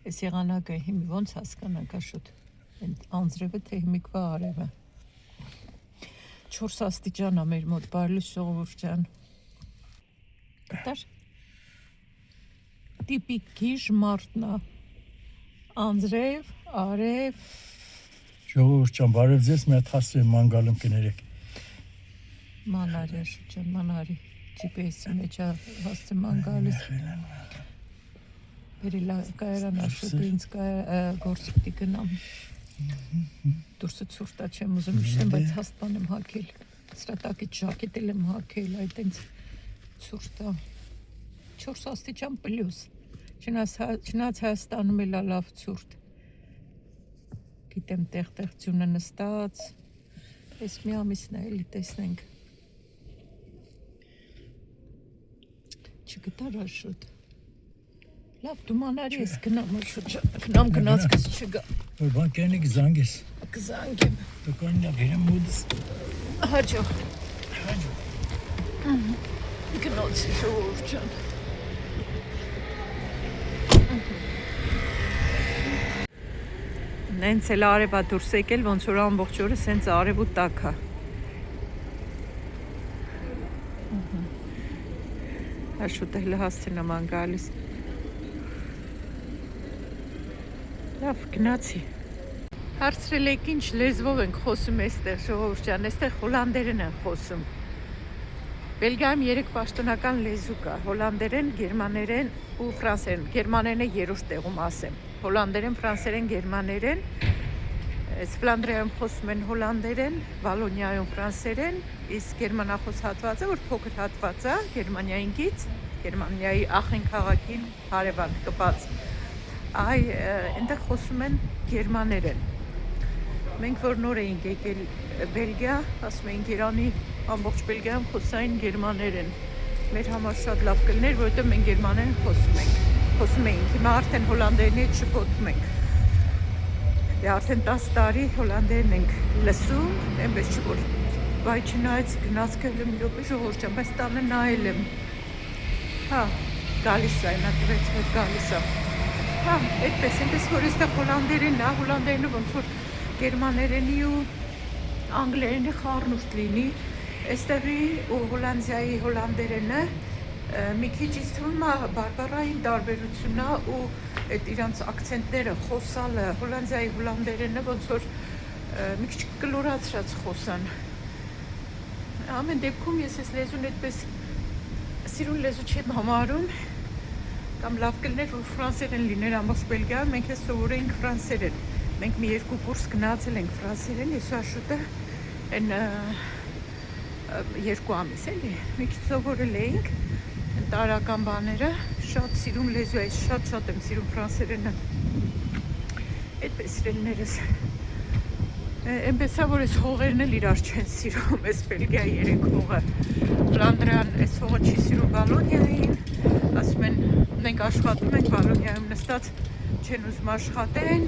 Այս եղանակը հիմի ոնց հասկանանք աշուտ, անձրևը թե հիմիկվա արևը, 4 աստիճան է մեր մոտ, բարլուս ժողովուրդ ջան, կտար, տիպիկ գիժ մարդն է, անձրև, արև, ժողովուրդ ջան, բարև ձեզ, մի հատ հասցրեմ մանգալում կներեք, մանարի աշուտ ջան, մանարի, GPS-ի մեջ հասցրեմ մանգալիս, Բերիլա կայարան աշուտ ինձ գործ պիտի գնամ, դուրսը ցուրտա չեմ ուզում իշտեմ, բայց հաստան եմ հակել, սրատակից ժակետ եմ հակել, այդ ինձ ցուրտա, 4 աստիճան պլյուս, չնայած Հայաստանում էլ լավ ցուրտ, գիտեմ տեղտեղծյունը նստած, այս մի ամիսն է էլի տեսնենք, չգտար աշուտ, Լավ, դու մանարի ես գնամ աշուտ, գնամ գնացքս չգա, որ բան կենիկ զանգ ես, կզանգեմ, տկոնիա բերեմ մոդս, հաջող, գնացի ժողովուրդ ջան, Նենց էլ արևա դուրս եկել, ոնց որ ամբողջ օրը սենց արև ու տաք է, աշուտ էլ հասցենամ անգալիս, Լավ, գնացի։ Հարցրել եք ինչ լեզվով ենք խոսում այստեղ, ժողովուրդ ջան, այստեղ հոլանդերեն են խոսում։ Բելգիայում 3 պաշտոնական լեզու կա՝ հոլանդերեն, գերմաներեն ու ֆրանսերեն։ Գերմաներենը երրորդ տեղում ասեմ։ Հոլանդերեն, ֆրանսերեն, գերմաներեն։ Այս Ֆլանդրիայում խոսում են հոլանդերեն, Վալոնիայում ֆրանսերեն, իսկ գերմանախոս հատվածը, որ փոքր հատված է, Գերմանիային գից, Գերմանիայի Ախեն քաղաքին հարևան կպած այնտեղ խոսում են գերմաներեն։ Մենք որ նոր էինք եկել Բելգիա, ասում էինք Իրանի ամբողջ Բելգիայում խոսային գերմաներեն։ Մեր համար շատ լավ կլիներ, որովհետև մենք գերմաներեն խոսում էինք։ Հիմա արդեն հոլանդերենի հետ շփոթում ենք։ Դե արդեն 10 տարի հոլանդերեն ենք լսում, այնպես չի որ վայ չնայած գնացքը մի րոպե ժողովուրդ ջան, բայց տանը նայել եմ։ Հա, գալիս է, նա տվեց որ գալիս է։ Հա, այդպես, այնպես որ այստեղ հոլանդերենն է, հոլանդերենը ոնց որ գերմաներենի ու անգլերենի խառնուրդ լինի, այստեղի ու Հոլանդիայի հոլանդերենը մի քիչ ինձ թվում է բարբառային տարբերությունն է ու այդ իրանց ակցենտները խոսալը Հոլանդիայի հոլանդերենը ոնց որ մի քիչ կլորացրած խոսան։ Ամեն դեպքում ես այս լեզուն այդպես սիրուն լեզու չեմ համարում կամ լավ կլներ, որ ֆրանսերեն լիներ ամբողջ Բելգիայում, մենք ես սովորեինք ֆրանսերեն։ Մենք մի 2 կուրս գնացել ենք ֆրանսերեն, ես աշուտը այն 2 ամիս էլի, մի քիչ սովորել էինք, տարական բաները, շատ սիրուն լեզու է, շատ եմ սիրում ֆրանսերենը։ Այդպես սիրելիներս։ Այնպես է, որ այս հողերն էլ իրար չեն սիրում, այս Բելգիայի 3 հողը։ Ֆլանդրիան այս հողը չի սիրում Վալոնիային, ասում են մենք աշխատում ենք Վալոնիայում նստած չեն ուզում աշխատեն,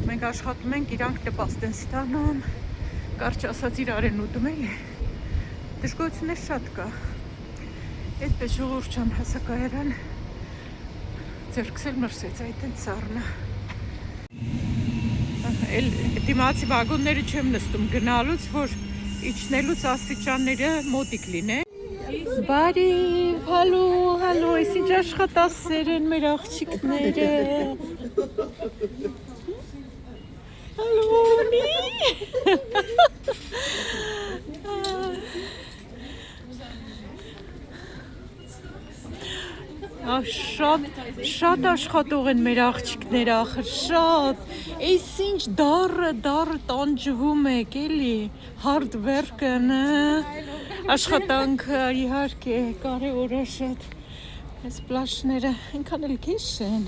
մենք աշխատում ենք իրանք նպաստ են ստանում, կարճ ասած իրար են ուտում էլի, դժգոհություններ շատ կա, այդպես ժողովուրդ ջան հասակայարան ձեռքս էլ մրսեց այդ են ծառնը, դիմացի վագոնները չեմ նստում գնալուց, որ իջնելուց աստիճանները մոտիկ լինեն, Բարի, հալո, այս ինչ աշխատասեր են մեր աղջիկները, հալոնի, շատ աշխատող են մեր աղջիկները, ախր շատ, այս ինչ դարը տանջվում եք, էլի, hard work-ը, աշխատանքը իհարկե կարևոր է շատ, այս պլաշները այնքան էլ քիչ են,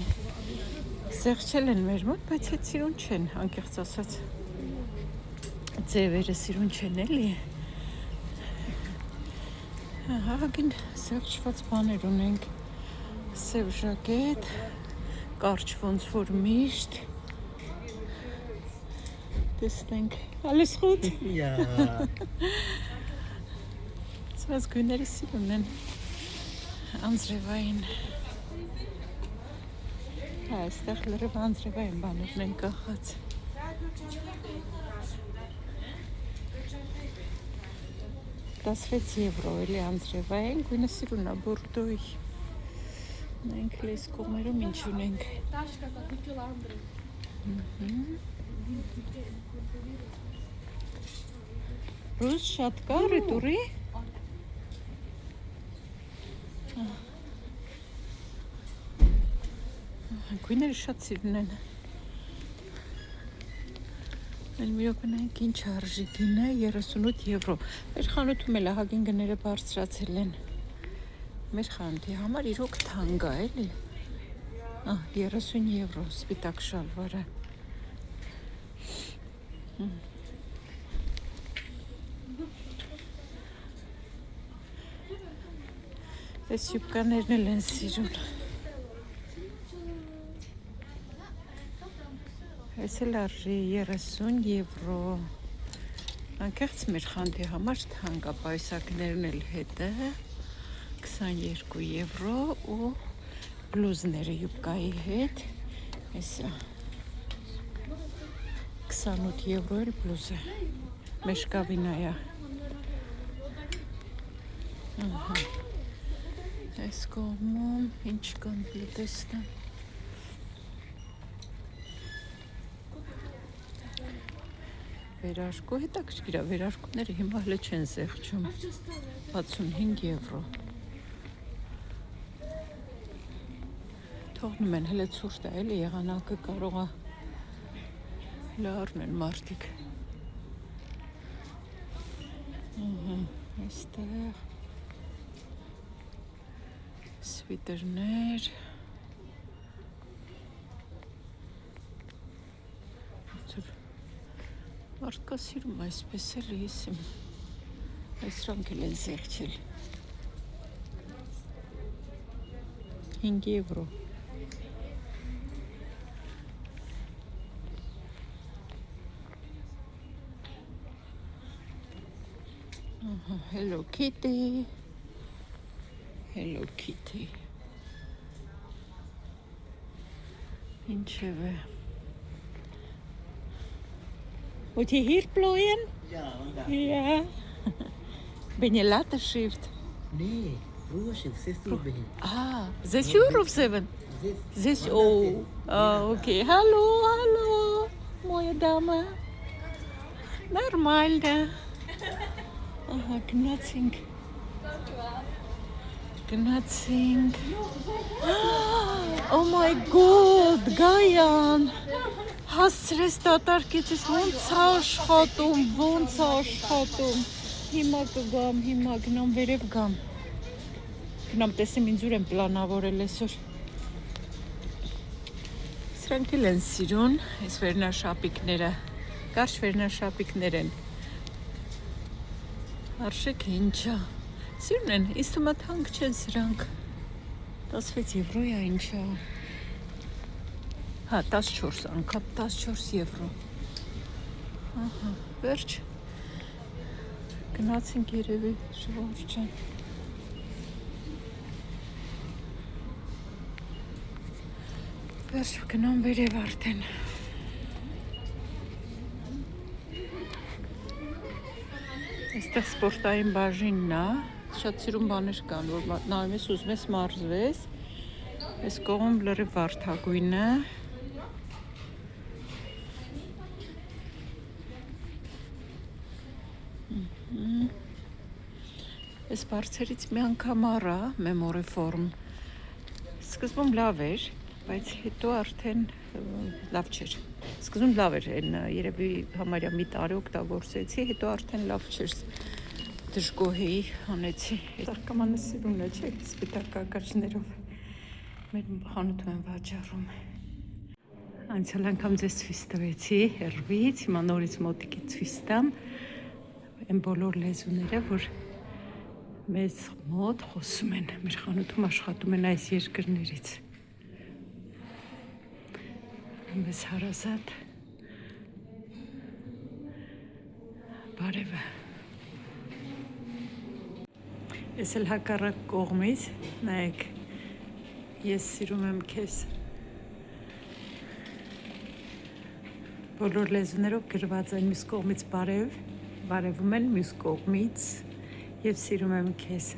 զեղչել են մեր մոտ, բայց հետ սիրուն չեն, անկեղծ ասած, ձևերը սիրուն չեն էլի, հագին զեղչված բաներ ունենք, սև ժակետ, կարճ ոնց որ միշտ, տեսնենք, alles gut? Ja. Սրած գույները սիրուն են, անձրևային, Հա, այստեղ լրիվ անձրևային բաներն են կախած։ 16 եվրո էլի անձրևային, գույնը սիրուն է բորդոյի։ Մենք լես կողմերում ինչ ունենք։ Ռուս շատ կա ռետուրի։ Գույները շատ սիրուն են։ Մեր մի օգնենք ինչ արժի գինը 38 եվրո։ Մեր խանութում էլ ահագին գները բարձրացել են։ Մեր խանութի համար իրոք թանկ է, էլի։ 30 եվրո սպիտակ շալվարը։ Այս յուբկաներն էլ են սիրուն։ Այս էլ արժի 30 եվրո։ Անկեղծ մեր խանութի համար թանկ է, պայուսակներն էլ հետը 22 եվրո ու բլուզները յուբկայի հետ։ Այսա 28 եվրո էլ բլուզը։ Մեշկավինայա։ Այս կողմում ինչ կան տեսնեմ։ Վերարկու հետաքրքիր է, վերարկուները հիմա հələ չեն զեղչում։ 65 եվրո։ Թողնում են հələ ցուրտ է, էլի եղանակը կարող է լարն են մարդիկ։ Այստեղ սվիտերներ։ Մարդկա սիրում այսպես էլ եսիմ, այսրանք էլ են զեղչել, 5 եվրո, Hello Kitty, Hello Kitty, ինչև է, Moet je hier plooien? Ja, vandaag. Ja. Ben je later shift? Nee, vroeger shift, 6 uur begin. 6 uur of 7? 6 uur. Oh, oké. Hallo, hallo. Mooie dame. Normaal. Knatsing. Knatsing. Oh my god, Gayan. Հասցրես դատարկեցես, ոնց աշխատում, հիմա կգամ, հիմա գնամ վերև գամ, գնամ տեսեմ ինձ ուր եմ պլանավորել այսօր, սրանք էլ են սիրուն, այս վերնաշապիկները, կարճ վերնաշապիկներ են, արժեք ինչա, սիրուն են, ինձ թվում է թանկ չեն սրանք, 16 եվրո է ինչա, Հա, 14 անգամ, 14 եվրո, վերջ, գնացինք երևի ժողովուրդ ջան, վերջ գնամ վերև արդեն, այստեղ սպորտային բաժինն է, շատ սիրուն բաներ կան, որ նայում ես ուզում ես մարզվես, այս կողմ լրիվ վարդագույնը, Այս բարձերից մի անգամ առա մեմորիֆորմ, սկզբում լավ էր, բայց հետո արդեն լավ չէր, սկզբում լավ էր, երևի համարյա մի տարի օգտագործեցի, հետո արդեն լավ չէր, դժգոհեի անեցի, Սարկամանը սիրուն է, չէ, սպիտակ կակարջներով, մեր խանութում են վաճառում, անցյալ անգամ ձեզ ցույց տվեցի հեռվից, հիմա նորից մոտիկից ցույց տամ, այն բոլոր լեզուները, որ մեզ մոտ խոսում են, մեր խանութում աշխատում են այս երկրներից, մեզ հարազատ, բարևը, ես էլ հակառակ կողմից, նայեք, ես սիրում եմ քեզ, Բոլոր լեզուներով գրված են մյուս կողմից բարև, բարևում են մյուս կողմից եւ սիրում եմ քեզ։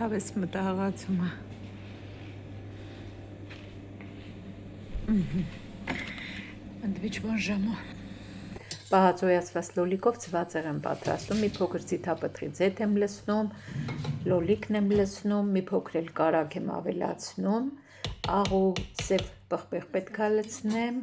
Հավես մտահղացումը։ Ընդվիճ բան ժամը։ Պահածոյացված լոլիկով ծվածեղ եմ պատրաստում, մի փոքր ձիթապտղի ձեթ եմ լցնում, լոլիկն եմ լցնում, մի փոքր էլ կարագ եմ ավելացնում, աղու սև պղպեղ պետք է լցնեմ։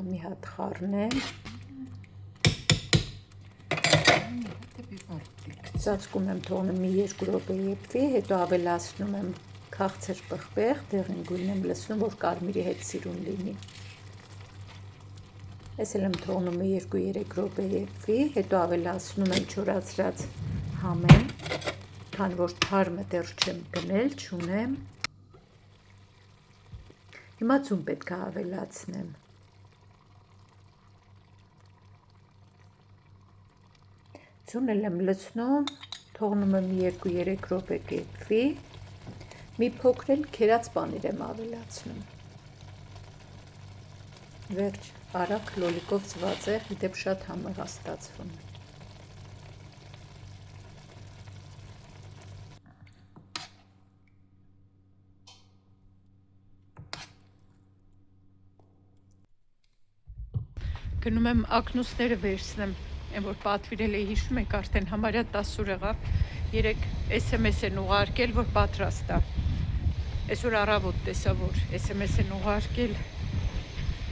Մի հատ խառնեմ։ Ծածկում եմ, թողնում մի 2 րոպե եփվի, հետո ավելացնում եմ քաղցր պղպեղ, դեղին գույն եմ լցնում, որ կարմիրի հետ սիրուն լինի։ Ես էլ եմ թողնում մի 2-3 րոպե եփվի, հետո ավելացնում եմ չորացրած համեն, քանի որ թարմը դեռ չեմ գնել, չունեմ։ Հիմա ձուն պետք է ավելացնեմ։ Ձուն էլ եմ լցնում, թողնում եմ 2-3 րոպե կեփվի, մի փոքր էլ քերած պանիր եմ ավելացնում։ Վերջ, արագ լոլիկով ծվածեղ, իդեպ շատ համեղ է ստացվում։ Գնում եմ ակնուսները վերցնեմ, այն որ պատվիրել էի, հիշում եք, արդեն համարյա 10 օր եղավ, 3 SMS են ուղարկել, որ պատրաստ է։ Այսօր առավոտ տեսա, որ SMS են ուղարկել,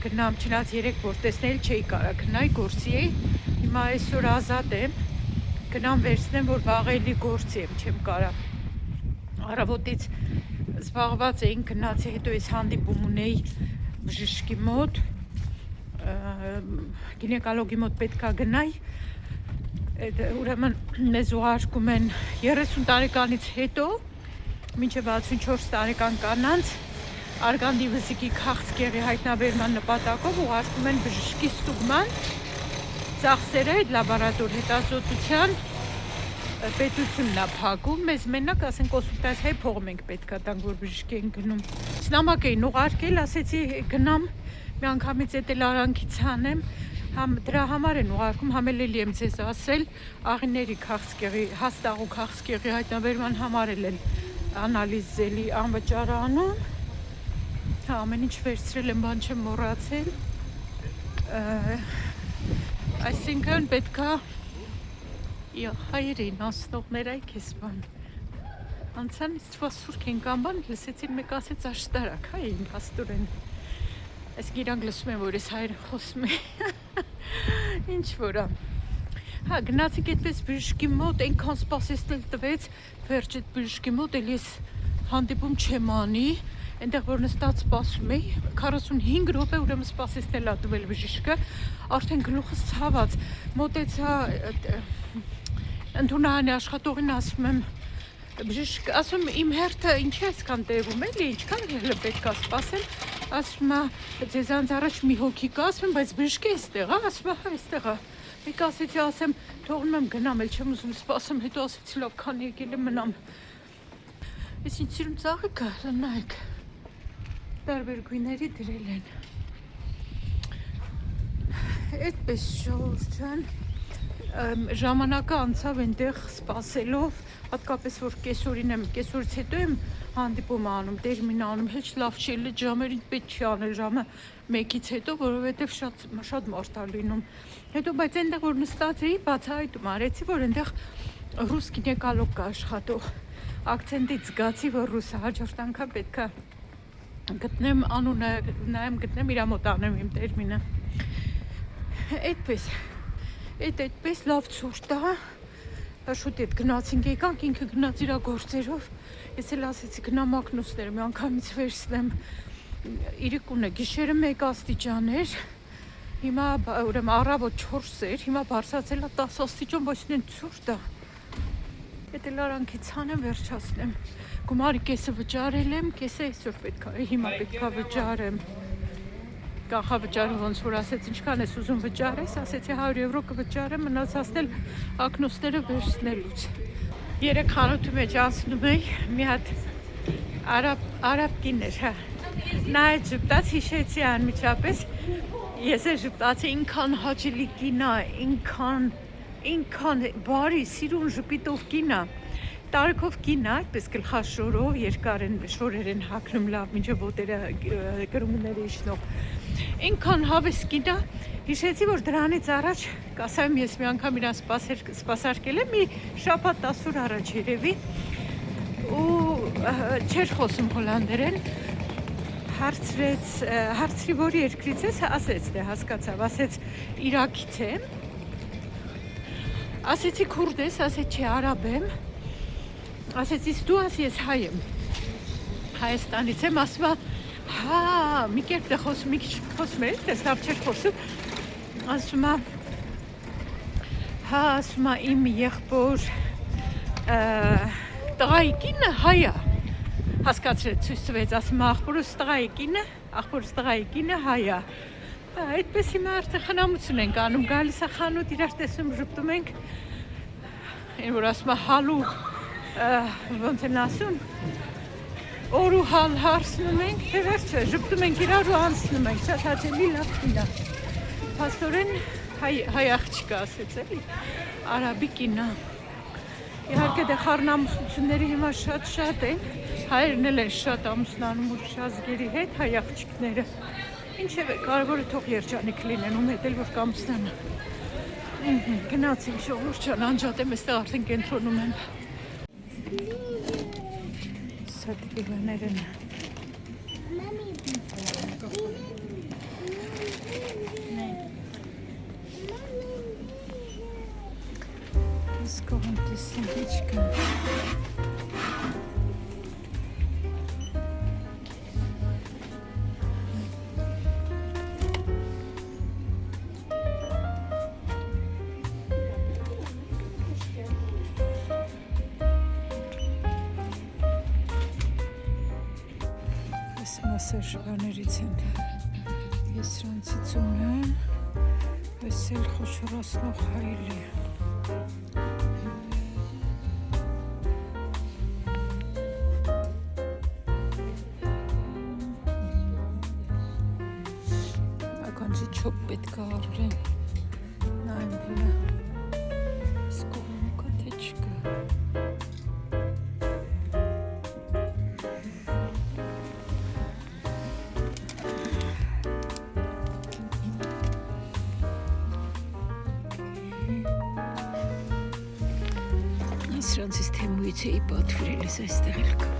գնամ, չնայած 3 որ տեսնել չէի կարա, գնայի գործի էի, հիմա այսօր ազատ եմ, գնամ վերցնեմ, որ վաղ էլի գործի եմ, չեմ կարա։ Առավոտից զբաղված էինք, գնացի, հետո ես հանդիպում ունեի բժշկի մոտ, գինեկոլոգի մոտ պետքա գնայի, ուրեմն մեզ ուղարկում են 30 տարեկանից հետո մինչև 64 տարեկան կանանց արգանդի վզիկի քաղցկեղի հայտնաբերման նպատակով ուղարկում են բժշկի ստուգման, ծախսերը այդ լաբորատոր հետազոտության պետությունն է փակում, մեզ մենակ ասեն կոնսուլտացիայի փող մենք պետքա տանք, որ բժշկի ենք գնում։ Նամակ էին ուղարկել, ասեցի գնամ մի անգամից էդ էլ արանքից անեմ, դրա համար են ուղարկում, համ էլ եմ ձեզ ասել, աղիների քաղցկեղի, հաստաղու քաղցկեղի հայտնաբերման համար էլ անալիզելի անվճար անում, ամեն ինչ վերցրել եմ, բան չեմ մոռացել, այսինքն պետքա հայերին ասնողներ այ քեզ բան, անցանից թվա սուրք ենք անբան, լսեցին մեկ ասեց աշտարակ, հայ էին պաստորեն, այս գիրանք լսում եմ, որ ես հայրը խոսում է, ինչ որա, հա գնացիք այդպես բժշկի մոտ, այնքան սպասեցնել տվեց, վերջ այդ բժշկի մոտ էլ ես հանդիպում չեմ անի, այնտեղ որ նստած սպասում էի, 45 րոպե ուրեմն սպասեցնել ա տվել բժիշկը, արդեն գլուխս ցաված, մոտեցա ընդունահանի աշխատողին ասում եմ, բժիշկ, ասում իմ հերթը ինչ է այսքան տևում էլի, ինչքան պետք է սպասել, ասում է, ձեզանց առաջ մի հոգի կա, ասում եմ, բայց բժշկի էստեղ է, ասում է, հա, էստեղ է, մեկ ասեցի, ասեմ, թողնում եմ գնամ, էլ չեմ ուզում սպասեմ, հետո ասեցի, լավ, քան եկել եմ մնամ, ես ինչ սիրում ծաղիկը, նայեք, տարբեր գույների դրել են, այդպես ժողովուրդ ջան, ժամանակը անցավ այնտեղ սպասելով, հատկապես որ կեսօրին եմ, կեսօրից հետո եմ հանդիպում անում, տերմին անում, հեչ լավ չի ելել ժամերին պետք չի անել ժամը 1-ից հետո, որովհետև շատ մարդ է լինում։ Հետո բայց այնտեղ որ նստած էի, բացահայտում արեցի, որ այնտեղ ռուս գինեկոլոգ կա աշխատող, ակցենտից զգացի, որ ռուսը, հաջորդ անգամ պետքա գտնեմ անունը, նայեմ գտնեմ իրա մոտ անեմ իմ տերմինը։ Այդպես լավ ցուրտ է, շուտ էդ գնացինք եկանք, ինքը գնաց իրա գործերով, ես էլ ասեցի գնամ ակնուսները, մի անգամից վերցնեմ, իրիկուն է, գիշերը 1 աստիճան էր, հիմա ուրեմն առավոտ 4 էր, հիմա բարձրացել է 10 աստիճան, բայց նեն ցուրտ է, էդ էլ արանքից հանեմ, վերջացնեմ, գումարի կեսը վճարել եմ, կեսը այսօր պետք է, հիմա պետք է վճարեմ, Կանխավճարը ոնց որ ասեց, ինչքան ես ուզում վճարես, ասեցի 100 եվրո կվճարեմ, մնացածն էլ ակնոցները վերցնելուց։ Երեք խանութի մեջ անցնում էի, մի հատ արաբ կին էր, հա։ Նա այդ ժպտաց, հիշեցի անմիջապես, ես էլ ժպտացի, ինքան հաճելի կին ա, ինքան բարի, սիրուն ժպիտով կին ա, տարիքով կին ա, այդպես գլխաշորով, երկար են շորեր են հագնում լավ, մինչև ոտերը կրունգները իջնող, ինքան հավես կին ա, հիշեցի, որ դրանից առաջ կասայում ես մի անգամ իրան սպասարկել եմ, մի շաբաթ 10 օր առաջ երևի, ու չէր խոսում հոլանդերեն, հարցրի, որ երկրից ես, ասեց, դե հասկացավ, ասեց Իրաքից եմ, ասեցի քուրդ ես, ասեց չի արաբ եմ, ասեց իսկ դու ասի ես հայ եմ, Հայաստանից եմ, ասում հա, մի կերպ դե խոսում, մի քիչ խոսում էր, դες լավ չէր խոսում, ասում հա, ասում իմ եղբոր տղայի կինը հայ է, հասկացրեց, ցույց տվեց, ասում աղբորս տղայի կինը հայ է, այդպես հիմա արդեն խնամություն ենք անում, գալիս է խանութ, իրար տեսում, ժպտում ենք, այն որ ասում հալու, ոնց են ասում, օր ու հալ հարցնում ենք, թե վերջը, ժպտում ենք իրար ու անցնում ենք, շատ հաճելի լավ կինա, փաստորեն հայ աղջիկը ասեց էլի, արաբի կինա, իհարկե դե խառնամուսնությունները հիմա շատ են, հայերն էլ են շատ ամուսնանում ու ազգերի հետ, հայ աղջիկները, ինչևէ կարևորը թող երջանիկ լինեն, ում հետ էլ որ կամուսնանան, գնացինք ժողովուրդ ջան, անջատեմ, այստեղ արդեն կենտրոնում եմ, սա տիպիվաներն է, Սկողանտիսինիչկա Այս մասաժ բաներից են ես սրանցից ունեմ այս էլ խոշորացնող հայելի չոպ պետք է ապրեն նայեմ վրա սկողում կա թե չկա սրանցից թեմույց էի պատվիրել ես այստեղ էլ կա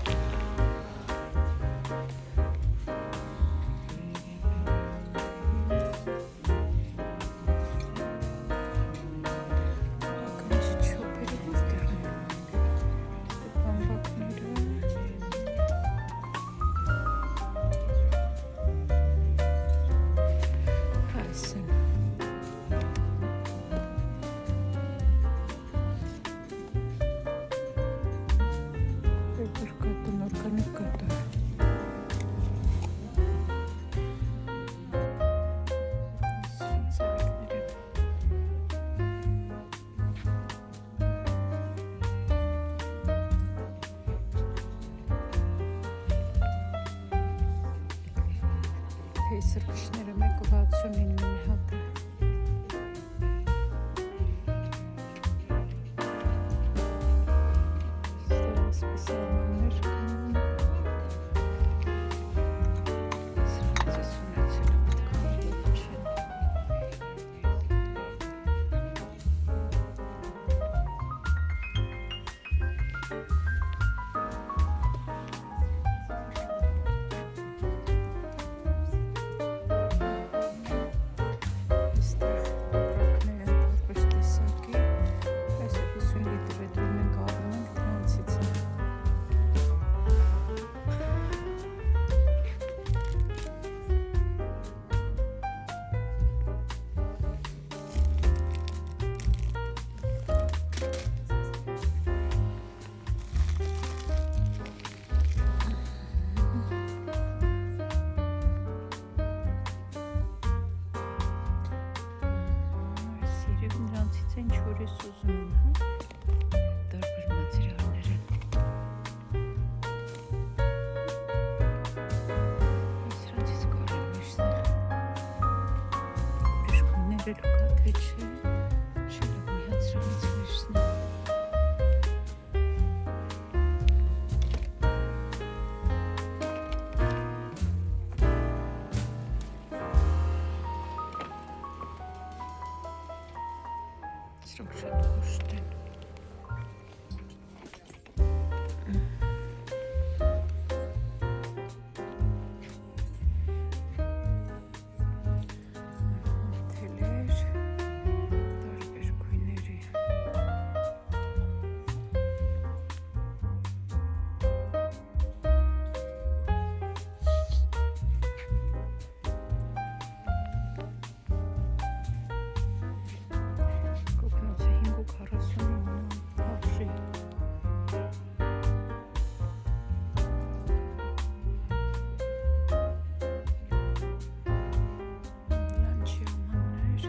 Սրկիչները մեկը 69 հատը Նորից ուզում եմ, հա, տարբեր մատերիալներ են։ Սրանցից կարել միշտ ուրիշ գույներ էլ կա, թե չէ, շելը միած սրանից միշտն է։ Սրանք շատ կոշտ են։ Թելեր, տարբեր գույների։ Կոկնոցը 5.49 արժի։ Լանչի ամաններ։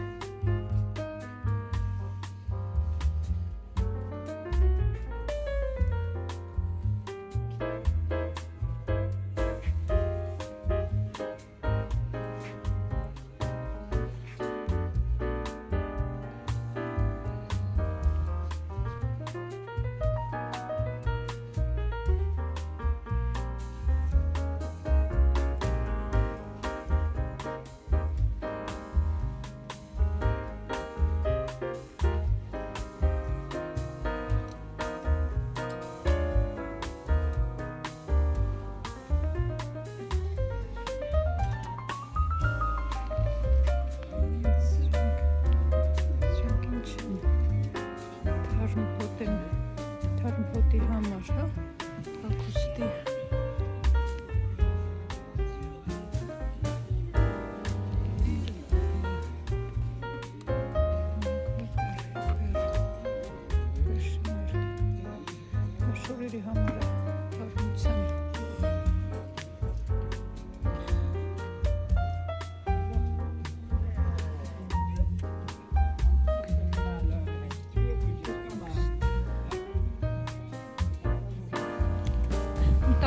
Սրանք ինչ են, թարմ հոտ են, թարմ հոտի համար, հա, հագուստի։ Շորերի համար է, թարմության։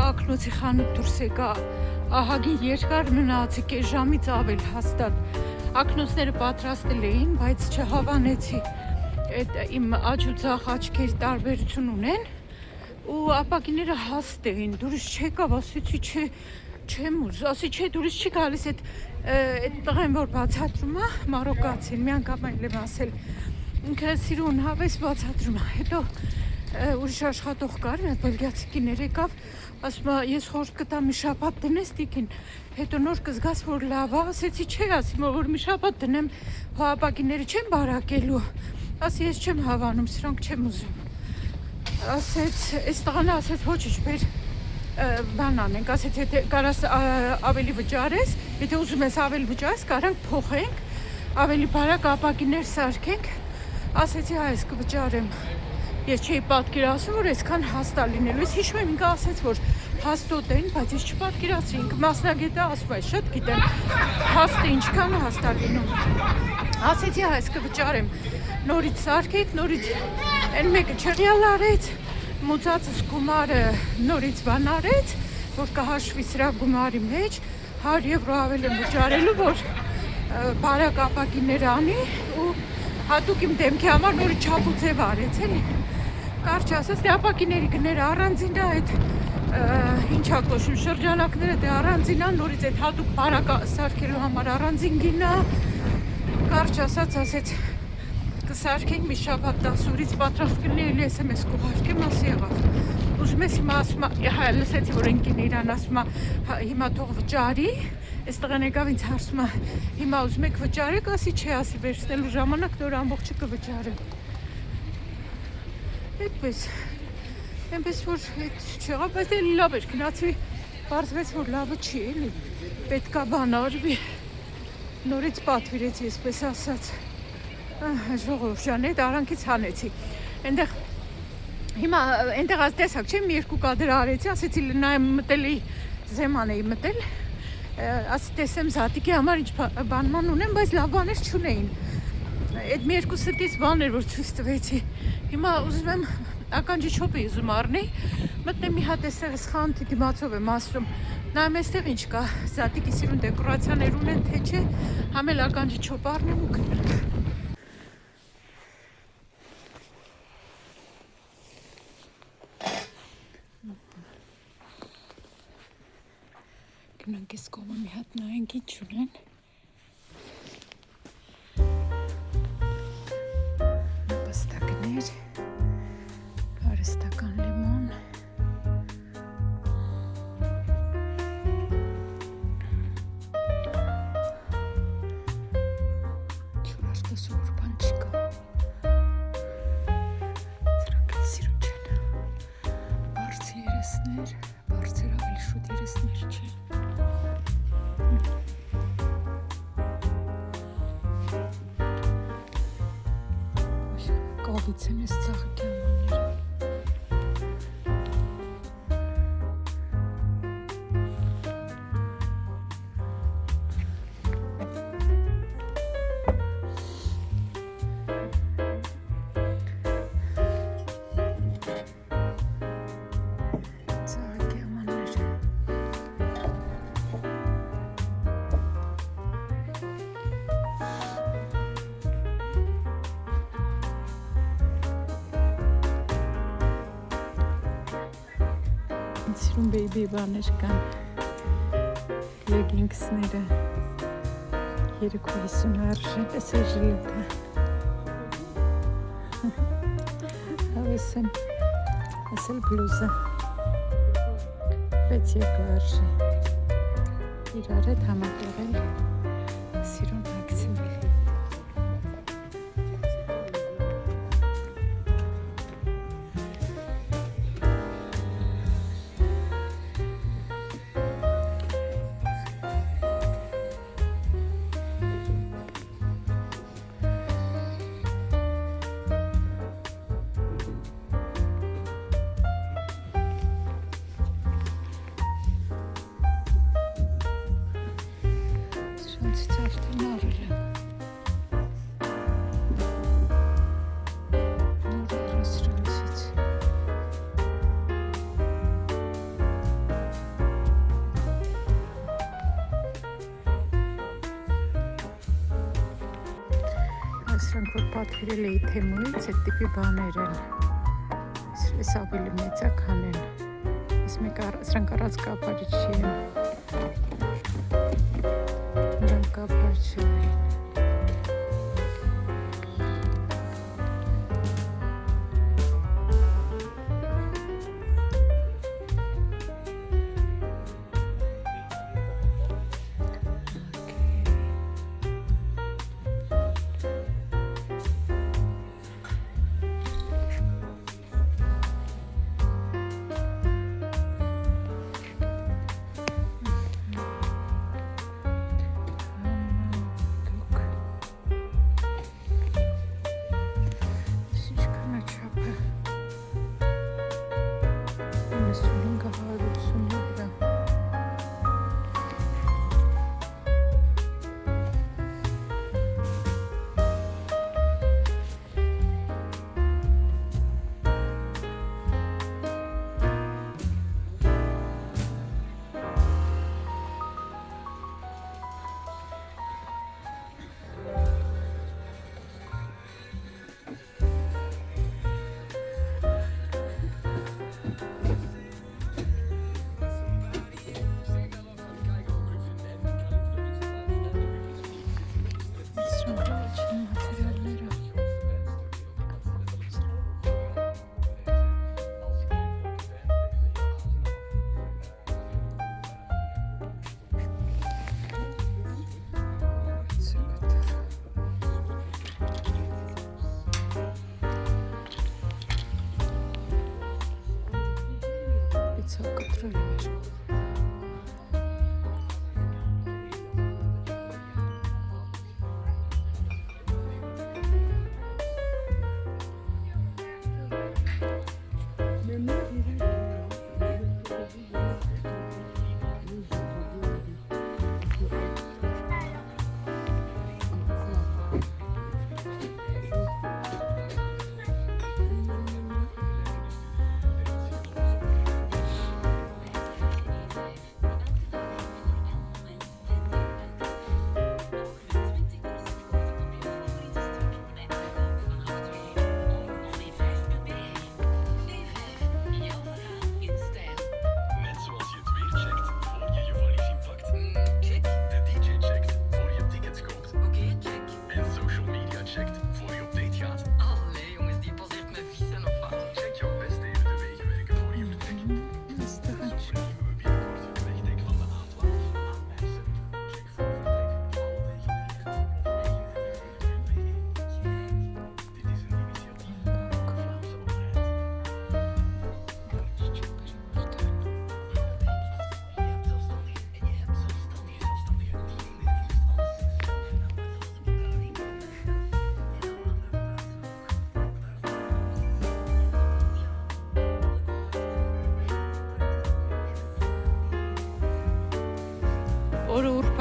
Ակնոցի խանութ դուրս եկա, ահագին երկար մնացի, կես ժամից ավել հաստատ։ Ակնոցները պատրաստել էին, բայց չհավանեցի։ Այդ իմ աջ ու ձախ աչքերի տարբերություն ունեն ու ապակիները հաստ էին, դուրս չեկավ, ասեցի չեմ ուզ, ասի չէ դուրս չի գալիս այդ տղեն, որ բացատրում է, մարոկացին, մի անգամ այլ եմ ասել, ինքը սիրուն հավես բացատրում է, հետո ուրիշ աշխատող կար, մի հատ բելգիացի կիներ եկավ, ասում է ես խորհուրդ կտամ մի շաբաթ դնես տիկին, հետո նոր կզգաս որ լավ է, ասեցի չէ, ասի որ մի շաբաթ դնեմ, հո ապակիները չեմ բարակելու, ասի ես չեմ հավանում, սրանք չեմ ուզում, ասեց, այս տղանը ասեց ոչ իչբեր բան անենք, ասեց եթե կարաս ավելի վճարես, եթե ուզում ես ավելի վճարես, կարանք փոխենք, ավելի բարակ ապակիներ սարքենք, ասեցի հա ես կվճարեմ, ես չէի պատկերացնում, որ այսքան հաստ է լինելու, ես հիշում եմ ինքը ասեց, որ հաստոտ են, բայց ես չպատկերացրի, ինքը մասնագետը ասում է, շատ գիտեմ, հաստը ինչքան հաստ է լինում, ասեցի հա ես կվճարեմ, նորից սարքեք, նորից այն մեկը չեղյալ արեց, մուծածս գումարը նորից բան արեց, որ կհաշվի սրա գումարի մեջ 100 եվրո ավել եմ վճարելու, որ բարակ ապակիներ անի ու հատուկ իմ դեմքի համար նորից չափուձև արեց, էլի։ Կարճ ասած, դե ապակիների գները առանձին է, այդ ինչա կոչվում շրջանակները դե առանձին է, նորից այդ հատուկ բարակ սարքելու համար առանձին գինը, կարճ ասած, կսարքենք մի շաբաթ 10 օրից պատրաստ կլինի, էլի SMS կուղարկեմ, ասի եղավ։ Ուզում ես հիմա ասում է, լսեցի, որ ընկին իրան ասում է, հիմա թող վճարի, այս տղան եկավ ինձ հարցում է, հիմա ուզում եք վճարեք, ասի չէ, ասի վերցնելու ժամանակ նոր ամբողջը կվճարեմ։ Այդպես, այնպես որ չեղավ, բայց էլի լավ էր, գնացի, պարզվեց, որ լավը չի, էլի, պետքա բան արվի, նորից պատվիրեցի, այսպես ասած, ժողով ժան էդ արանքից հանեցի, այնտեղ, հիմա այնտեղ аз տեսակ չեմ, մի երկու կադր արեցի, ասեցի նայեմ մտել էի, զեման էի մտել, ասի տեսեմ զատիկի համար ինչ բանման ունեմ, բայց լավ բաներ չունեին, Այդ մի երկու ստից բան էր, որ ցույց տվեցի։ Հիմա ուզում եմ ականջի չոպի ուզում առնի, մտնեմ մի հատ էսեղ սխանթի դիմացով եմ ասում։ Նայեմ այստեղ ինչ կա, զատիկի սիրուն դեկորացիաներ ունեն, թե չէ, համ էլ ականջի չոպ առնեմ ու գնամ։ Գնանք այս կողմը մի հատ նայենք ինչ ունեն։ Պաստակներ, արհեստական լիմոն։ Չուրաշտը սովոր բան չկա։ Դրանք էլ սիրուն չեն։ Բարձ երեսներ, բարձր ավելի շուտ երեսներ չեն։ Կավից են ես ծաղկի ամաները։ Ծաղկի ամաներ։ Սիրուն բեյբի բաներ կան, լեգինգսները, 350 արժեն, էս է ժիլետը, հավես եմ, էս էլ բլուզը, 6 երկու արժի, իրար հետ համատեղել, սիրուն հագցիմել։ Սրանք որ պատվիրել էի թեմույց, այդ տիպի բաներ են, ես ավելի մեծական են, սրանք առած կապարիչի են, նրանք կապարիչի են։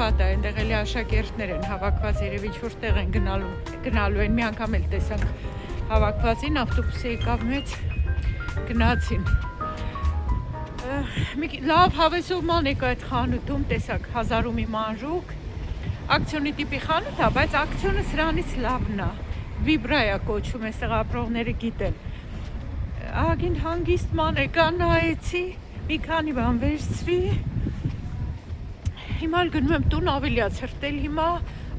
ուրբաթ է, այնտեղ էլի աշակերտներ են հավաքված, երևի ինչ-որտեղ են գնալու են, մի անգամ էլ տեսանք հավաքվածին, ավտոբուսը եկավ մեծ, գնացին։ Լավ հավեսով ման եկա այդ խանութում, տեսակ 1000 մի մանրուկ, ակցիոնի տիպի խանութ է, բայց ակցիոնը սրանից լավն է, վիբրա է կոչում, այստեղ ապրողները գիտեն։ Ագին հանգիստ ման եկա նայեցի, մի քանի բան վերցրի, հիմա էլ գնում եմ տուն, ավելի է ցրտել հիմա,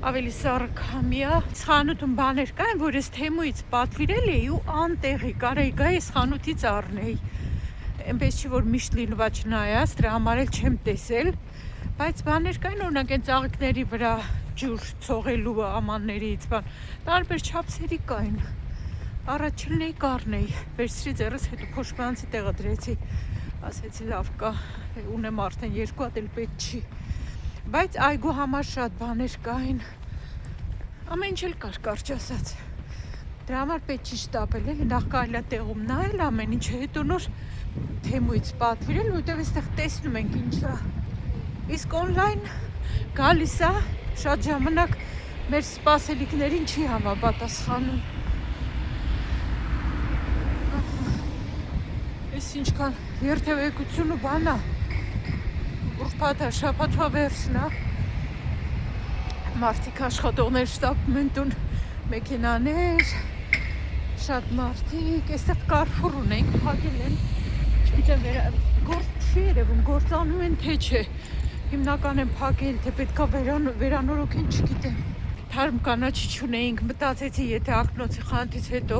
ավելի սառը քամիա, խանութում բաներ կային, որ ես Թեմուից պատվիրել էի ու անտեղի կարեի գա ես խանութից առնեի, այնպես չի որ միշտ լինվա չնայած, դրա համար էլ չեմ տեսել, բայց բաներ կային, օրինակ այն ծաղիկների վրա ջուր ցողելու ամաններից, բան, տարբեր չափսերի կային, առաջ չլնեի կառնեի, վերցրի ձեռս, հետո փոշմանցի տեղը դրեցի, ասեցի լավ կա, ունեմ արդեն 2 հատ էլ պետք չի, բայց այգու համար շատ բաներ կային, ամեն ինչ էլ կար կարճ ասած, դրա համար պետք չի շտապել, էլի նախ կարելի է տեղում նայել ամեն ինչը, հետո նոր Թեմուից պատվիրել, որտեղ այստեղ տեսնում ենք ինչա, իսկ օնլայն գալիս է, շատ ժամանակ մեր սպասելիքներին չի համապատասխանում, այս ինչքան երթևեկություն ու բան է, ուրբաթ է, շաբաթվա վերջն է, մարդիկ աշխատողներ շտապում են տուն, մեքենաներ, շատ մարդիկ, այստեղ Carrefour ունենք, փակել են, չգիտեմ գործ չի երևում, գործանում են թե չէ, հիմնական են փակել, թե պետքա վերանորոգեն, չգիտեմ, թարմ կանաչի չունեինք, մտածեցի, եթե ակնոցի խանութից հետո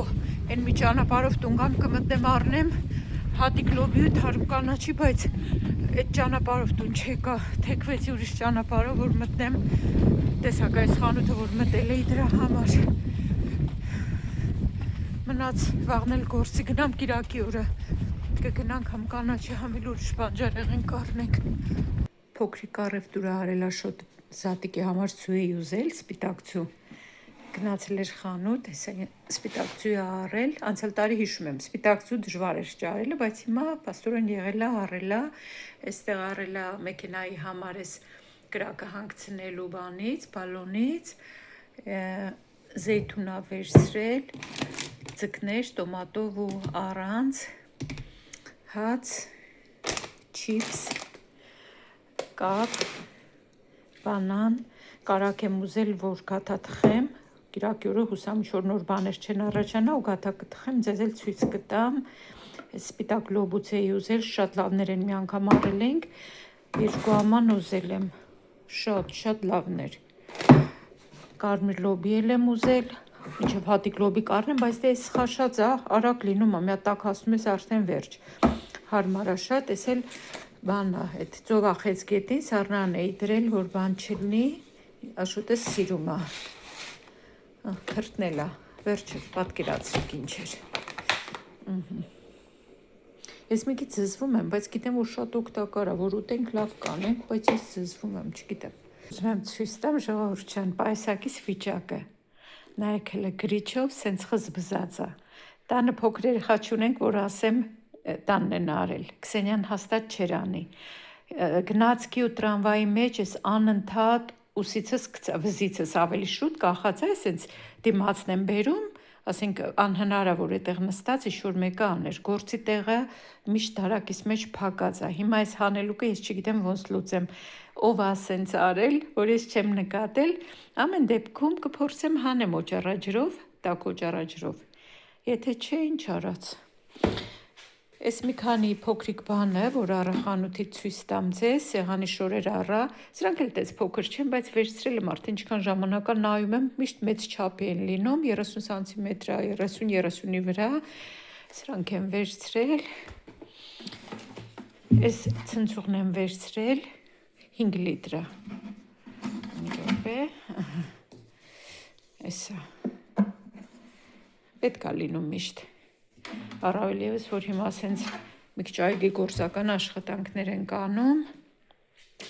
այն մի ճանապարհով տուն գամ կմտնեմ առնեմ, հատիկ լոբի ու թարմ կանաչի, բայց այդ ճանապարհով տուն չեկա, թեքվեցի ուրիշ ճանապարհով, որ մտնեմ, տեսակ այս խանութը, որ մտել էի դրա համար, մնաց վաղնել գործի գնամ կիրակի օրը, կգնանք համ կանաչի, համ էլ ուրիշ բանջարեղեն կառնենք, փոքրիկ առևտուր արել աշոտ Զատիկի համար ցույ էի ուզել, սպիտակցու, գնացել էր խանութ, սպիտակցու է առել, անցյալ տարի հիշում եմ, սպիտակցու դժվար էր ճարելը, բայց հիմա պաստորեն եղել է, առել է, այստեղ առել է մեքենայի համար էս կրակը հանգցնելու բանից, բալոնից, զեյթունա վերցրել, ձկներ, տոմատով ու առանց, հաց, չիպս, կապ, բանան, կարակ եմ ուզել, որ գաթա թխեմ, կիրակի օրը հուսամ ինչ-որ նոր բաներ չեն առաջանա ու գաթա կթխեմ, ձեզ էլ ցույց կտամ, սպիտակ լոբուց էի ուզել, շատ լավներ են մի անգամ առել ենք, 2 աման ուզել եմ, շատ լավներ, կարմիր լոբի էլ եմ ուզել, մինչև հատիկ լոբի կառնեմ, բայց դե այս խաշած է, արագ լինում է, մի հատ տակ հասնում ես արդեն վերջ, հարմար է շատ, ես էլ բան է, այդ ծովախեց գետին սառնան էի դրել, որ բան չլինի, աշոտը սիրում է, քրտնել է, վերջը պատկերացրիք ինչ էր, ես մի քիչ զզվում եմ, բայց գիտեմ, որ շատ օգտակար է, որ ուտենք լավ կանենք, բայց ես զզվում եմ, չգիտեմ, ուզում եմ ցույց տամ ժողովուրդ ջան, պայուսակիս վիճակը, նայեք հələ գրիչով սենց խզբզած է, տանը փոքր երեխա չունենք, որ ասեմ տանն են արել, Քսենյան հաստատ չեր անի, գնացքի ու տրամվայի մեջ ես անընդհատ ուսիցս վզիցս ավելի շուտ կախած է, սենց դիմացն եմ բերում, ասենք անհնար է, որ այդտեղ նստած ինչ-որ մեկը աներ, գործի տեղը միշտ դարակիս մեջ փակած է, հիմա այս հանելուկը ես չգիտեմ ոնց լուծեմ, ով է սենց արել, որ ես չեմ նկատել, ամեն դեպքում կփորձեմ հանեմ օճառաջրով, տաք օճառաջրով, եթե չէ ինչ արած, այս մի քանի փոքրիկ բանը, որ առա խանութից ցույց տամ ձեզ, սեղանի շորեր առա, սրանք էլ տես փոքր չեն, բայց վերցրել եմ արդեն ինչքան ժամանակ է նայում եմ, միշտ մեծ չափի են լինում, 30 սանտիմետր, 30-30-ի վրա, սրանք եմ վերցրել, այս ցնցուղն եմ վերցրել, 5 լիտր, այսա, պետք է լինում միշտ, առավել ևս, որ հիմա ասենց մի քիչ այգի գործական աշխատանքներ են կանում,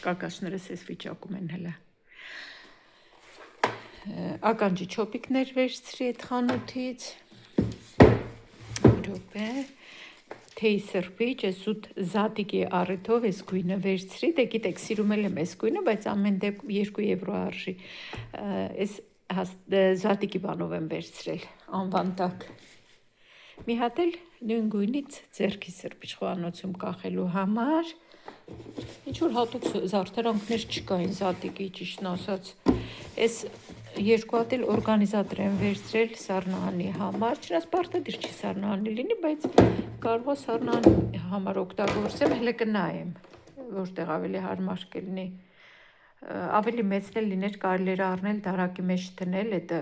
կակաշներս ես վիճակում են հələ, ականջի չոպիկներ վերցրի այդ խանութից, րոպե, թեյ սրբիչ, այս զուտ զատիկի առիթով այս գույնը վերցրի, դե գիտեք, սիրում եմ այս գույնը, բայց ամեն դեպքում 2 եվրո արժի։ Այս զատիկի բանով եմ վերցրել, անվան տակ։ Մի հատ էլ նույն գույնից ձեռքի սրբիչ խոհանոցում կախելու համար։ Ինչ որ հատուկ զարդարանքներ չկային զատիկի, ճիշտն ասած։ Այս 2 հատ էլ օրգանիզատոր եմ վերցրել սառնահանի համար, չնայած պարտադիր չի սառնահանի լինի, բայց կարող է սառնահանի համար օգտագործեմ, հələ կնայեմ, որտեղ ավելի հարմար կլինի։ Ավելի մեծն էլ լիներ կարելի էր առնել դարակի մեջ դնել, այդ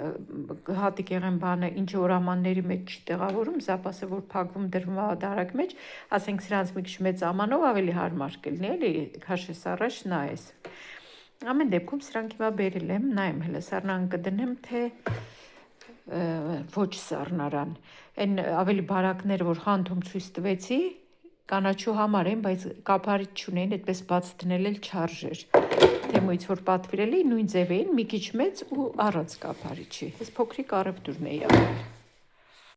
հատիկեղեն բանը ինչ օրամանների մեջ չի տեղավորում, զապասը որ փակվում դրվում է դարակի մեջ, ասենք սրանց մի քիչ մեծ ամանով ավելի հարմար կլինի, էլի քաշես առաջ նայես։ Ամեն դեպքում սրանք հիմա բերել եմ, նայեմ հələ սառնարան կդնեմ, թե ոչ սառնարան։ Այն ավելի բարակները, որ խանութում ցույց տվեցի, կանաչու համար են, բայց կափարիչ չունեին, այդպես բաց դնել էլ չարժեր։ Թեմույց որ պատվիրել էի, նույն ձև էին, մի քիչ մեծ ու առանց կափարիչի։ Այս փոքրիկ առևտուրն էի արել։